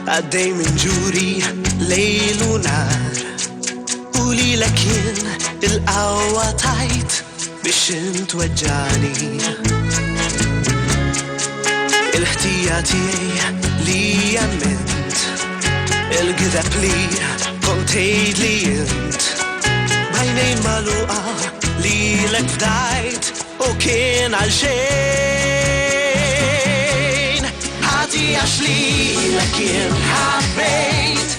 قدي من جوري ليل ونار قولي لكن القوة تعيت بشن توجعني الاحتياطي لي يمنت القذب لي كنتيد لي انت بعينين ملوقة لي لك فدايت وكان عالشين هاتي عشلي لكن حبيت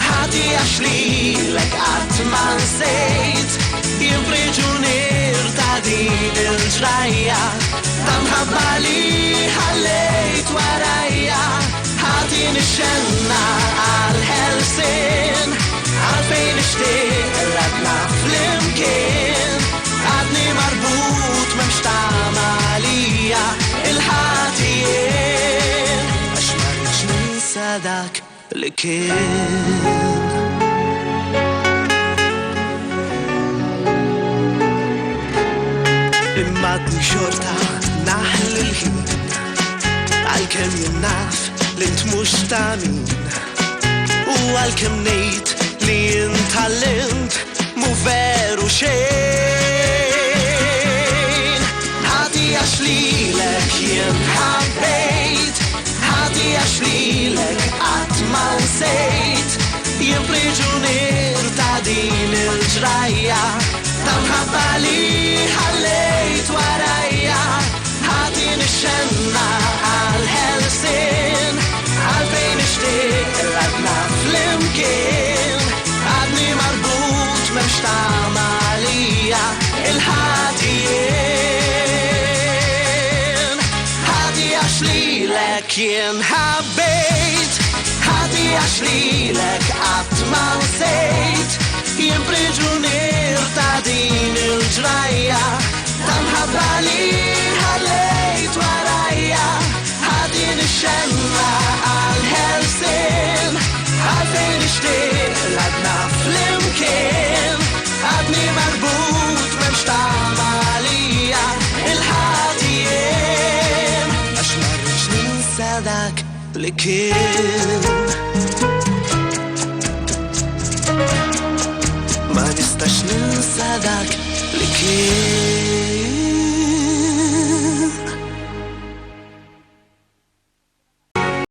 هاتي عشلي لك عتما نسيت يبرجونير تعدين الجراية تنهب علي حليت ورايا هاتي نشنا عالهلسين عالفين اشتيق ردنا فلمكين عدني مربوط ممشتعم عليا الحاتيين أشمرش ننسادك لكن إماتني شرطة نحل الهين عالكم يناف لنت مش تامين وعالكم نيت لين تعلمت مفير وشين هاتي عشلي لك ين حبيت هاتي عشلي لك عتما نسيت يبرجونير تعدين الجراية تنهب علي حليت ورايا هاتي نشنا عالهلسين عالبين اشتيق ردنا فلمكين عدني مربوط مشتعم عليا الحاتيين هاتي عشلي لكن حبيت هاتي عشلي لك عتما نسيت يبرجونير تعدين الجراية تنهب علي حليت ورايا هاتي نشنا عالهلسين عالفين اشتيق لدنا فلمكين عدني مربوط ممشتعم عليا الحاتيين أشمرش ننسادك لكن ما نستش ننسادك لكن